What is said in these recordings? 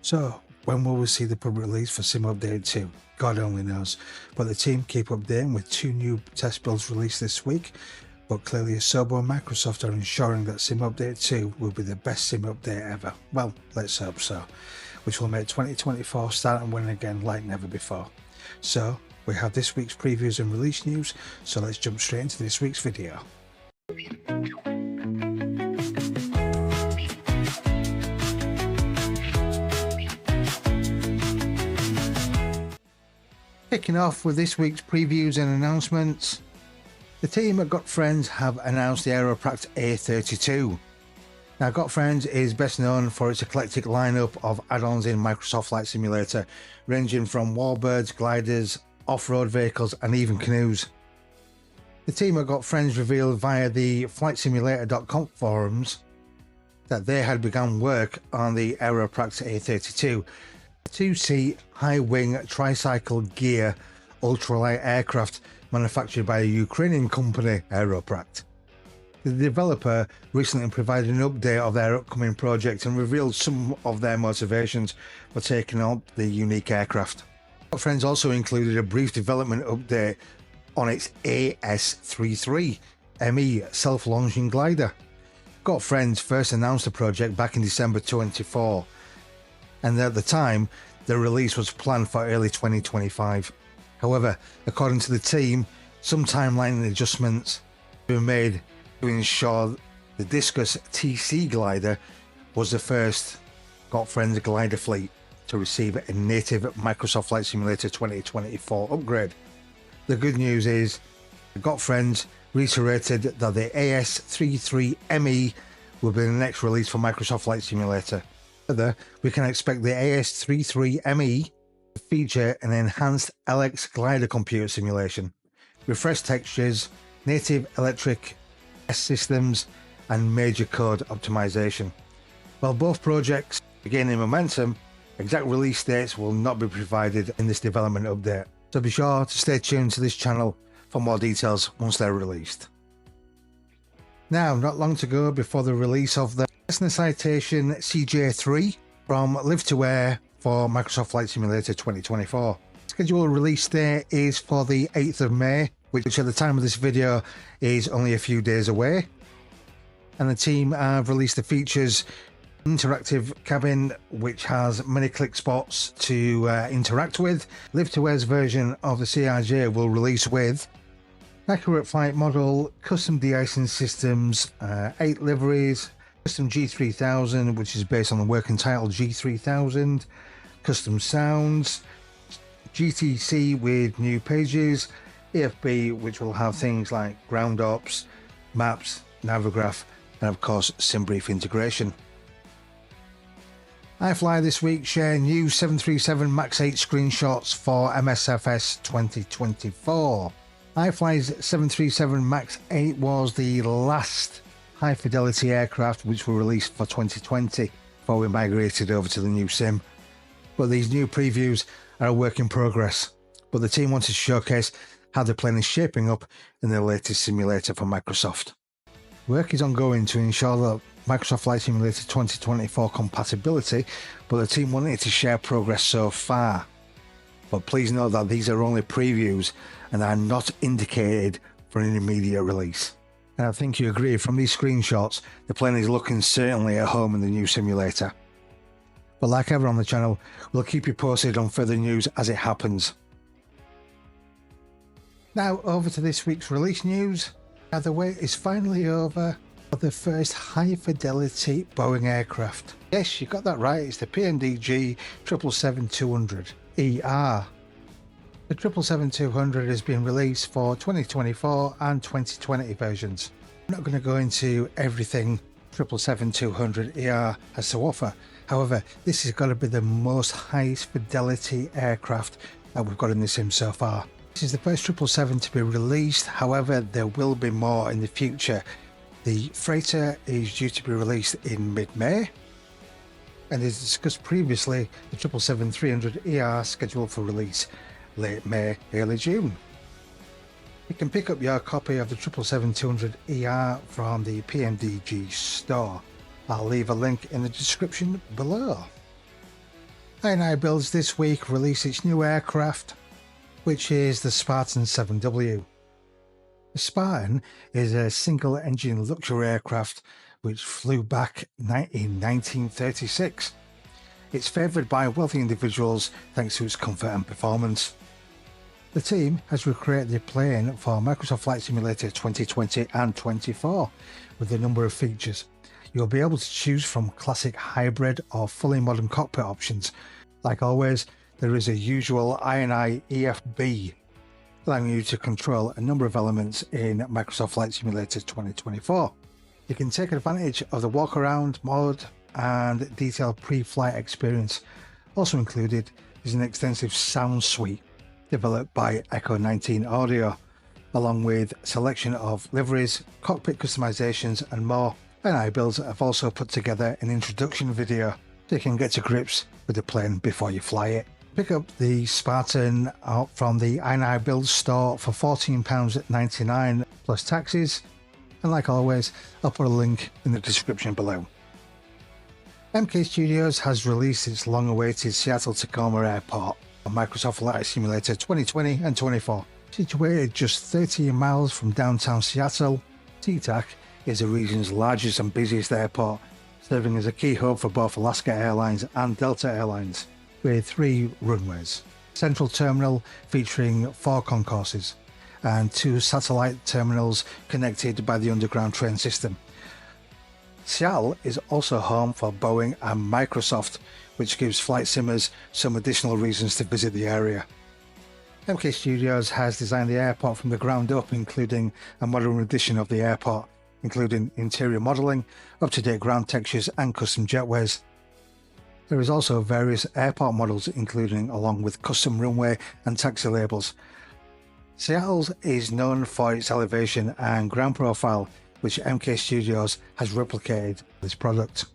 So, when will we see the public release for Sim Update 2? God only knows, but the team keep updating with 2 new test builds released this week, but clearly Asobo and Microsoft are ensuring that Sim Update 2 will be the best Sim Update ever. Well, let's hope so, which will make 2024 start and win again like never before. So, we have this week's previews and release news, so let's jump straight into this week's video. Kicking off with this week's previews and announcements, the team at Got Friends have announced the Aeropract A32. Now, Got Friends is best known for its eclectic lineup of add-ons in Microsoft Flight Simulator, ranging from warbirds, gliders, off-road vehicles and even canoes. The team at Got Friends revealed via the flightsimulator.com forums that they had begun work on the Aeropract A32, a 2-seat high-wing tricycle gear ultralight aircraft manufactured by a Ukrainian company, Aeropract. The developer recently provided an update of their upcoming project and revealed some of their motivations for taking up the unique aircraft. Got Friends also included a brief development update on its AS-33 ME self-launching glider. Got Friends first announced the project back in December 2024, and at the time the release was planned for early 2025. However, according to the team, some timeline adjustments were made to ensure the Discus TC glider was the first Got Friends glider fleet to receive a native Microsoft Flight Simulator 2024 upgrade. The good news is Got Friends reiterated that the AS-33ME will be the next release for Microsoft Flight Simulator. Further, we can expect the AS-33ME to feature an enhanced LX glider computer simulation, refreshed textures, native electric systems and major code optimization. While both projects are gaining momentum, exact release dates will not be provided in this development update, so be sure to stay tuned to this channel for more details once they're released. Now, not long to go before the release of the Cessna Citation CJ3 from Live to Air for Microsoft Flight Simulator 2024. Scheduled release date is for the 8th of May, which at the time of this video is only a few days away. And the team have released the features interactive cabin, which has many click spots to interact with. Live to Air's version of the CRJ will release with accurate flight model, custom de-icing systems, 8 liveries, custom G3000, which is based on the working title G3000, custom sounds, GTC with new pages, EFB, which will have things like ground ops, maps, Navigraph, and of course SimBrief integration. iFly this week share new 737 MAX 8 screenshots for MSFS 2024. iFly's 737 MAX 8 was the last high fidelity aircraft which were released for 2020 before we migrated over to the new sim. But these new previews are a work in progress, but the team wanted to showcase how the plane is shaping up in the latest simulator for Microsoft. Work is ongoing to ensure that Microsoft Flight Simulator 2024 compatibility, but the team wanted to share progress so far. But please note that these are only previews and are not indicated for an immediate release. And I think you agree, from these screenshots, the plane is looking certainly at home in the new simulator. But like ever on the channel, we'll keep you posted on further news as it happens. Now over to this week's release news. Now the wait is finally over for the first high fidelity Boeing aircraft. Yes, you got that right, it's the PMDG 777-200ER. The 777-200 has been released for 2024 and 2020 versions. I'm not going to go into everything 777-200ER has to offer. However, this has got to be the most highest fidelity aircraft that we've got in the sim so far. This is the first 777 to be released, however there will be more in the future. The freighter is due to be released in mid-May, and as discussed previously, the 777-300ER scheduled for release late May, early June. You can pick up your copy of the 777-200ER from the PMDG store. I'll leave a link in the description below. ANI Builds this week released its new aircraft, which is the Spartan 7W. The Spartan is a single-engine luxury aircraft which flew back in 1936. It's favoured by wealthy individuals thanks to its comfort and performance. The team has recreated the plane for Microsoft Flight Simulator 2020 and 24 with a number of features. You'll be able to choose from classic hybrid or fully modern cockpit options. Like always, there is a usual INI EFB, allowing you to control a number of elements in Microsoft Flight Simulator 2024. You can take advantage of the walk-around mode and detailed pre-flight experience. Also included is an extensive sound suite developed by Echo 19 Audio, along with selection of liveries, cockpit customizations and more. ANI Builds have also put together an introduction video so you can get to grips with the plane before you fly it. Pick up the Spartan out from the ANI Builds store for £14.99 plus taxes, and like always, I'll put a link in the description below. MK Studios has released its long-awaited Seattle-Tacoma Airport on Microsoft Flight Simulator 2020 and 24. Situated just 13 miles from downtown Seattle, SeaTac is the region's largest and busiest airport, serving as a key hub for both Alaska Airlines and Delta Airlines, with 3 runways, central terminal featuring 4 concourses, and 2 satellite terminals connected by the underground train system. Seattle is also home for Boeing and Microsoft, which gives flight simmers some additional reasons to visit the area. MK Studios has designed the airport from the ground up, including a modern edition of the airport, including interior modelling, up-to-date ground textures and custom jetways. There is also various airport models, including along with custom runway and taxi labels. Seattle is known for its elevation and ground profile, which MK Studios has replicated this product.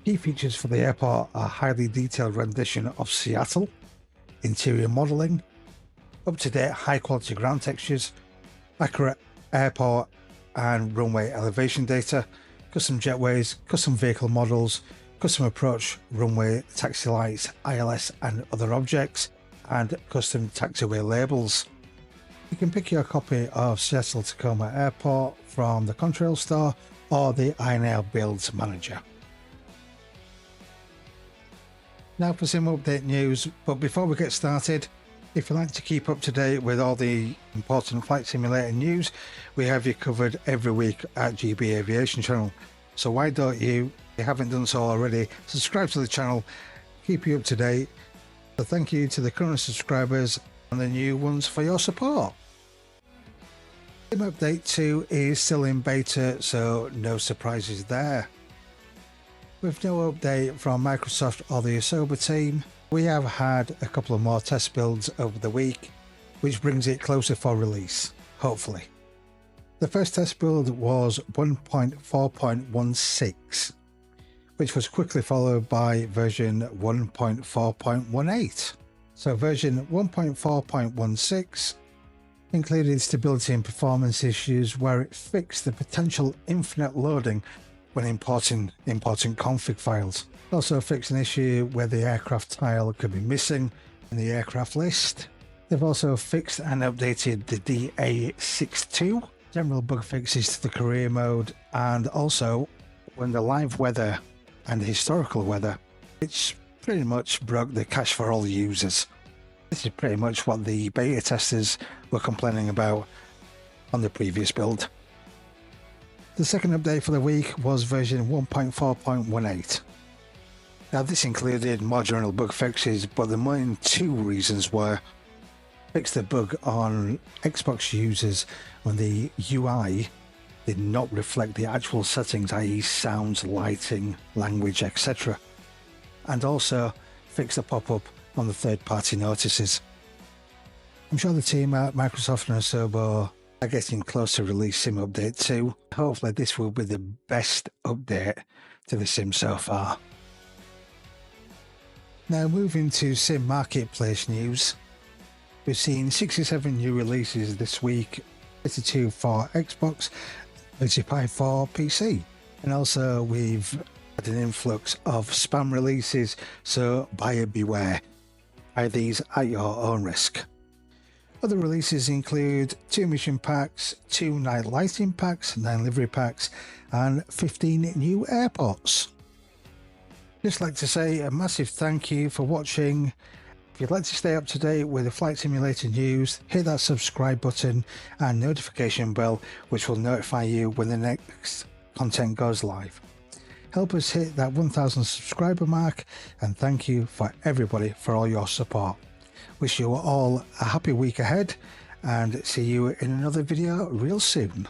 Key features for the airport are highly detailed rendition of Seattle, interior modelling, up-to-date high-quality ground textures, accurate airport and runway elevation data, custom jetways, custom vehicle models, custom approach runway taxi lights, ILS and other objects, and custom taxiway labels. You can pick your copy of Seattle-Tacoma Airport from the Contrail store or the ANI Builds manager. Now for some update news, but before we get started, if you'd like to keep up to date with all the important flight simulator news, we have you covered every week at GB Aviation channel. So why don't you, if you haven't done so already, subscribe to the channel, keep you up to date. So thank you to the current subscribers and the new ones for your support. Sim Update 2 is still in beta, so no surprises there. With no update from Microsoft or the Asoba team, we have had a couple of more test builds over the week, which brings it closer for release, hopefully. The first test build was 1.4.16, which was quickly followed by version 1.4.18. So version 1.4.16 included stability and performance issues where it fixed the potential infinite loading when importing config files. It also fixed an issue where the aircraft tile could be missing in the aircraft list. They've also fixed and updated the DA62, general bug fixes to the career mode, and also when the live weather and historical weather, which pretty much broke the cache for all users. This is pretty much what the beta testers were complaining about on the previous build. The second update for the week was version 1.4.18. Now this included more general bug fixes, but the main 2 reasons were fix the bug on Xbox users when the UI did not reflect the actual settings, i.e. sounds, lighting, language, etc. And also fix the pop-up on the third-party notices. I'm sure the team at Microsoft and Asobo are getting close to release Sim Update 2. Hopefully this will be the best update to the sim so far. Now moving to Sim Marketplace news. We've seen 67 new releases this week, 32 for Xbox, 35 for PC. And also we've an influx of spam releases, so buyer beware. Buy these at your own risk. Other releases include 2 mission packs, 2 night lighting packs, 9 livery packs, and 15 new airports. Just like to say a massive thank you for watching. If you'd like to stay up to date with the flight simulator news, hit that subscribe button and notification bell, which will notify you when the next content goes live. Help us hit that 1000 subscriber mark, and thank you for everybody for all your support. Wish you all a happy week ahead, and see you in another video real soon.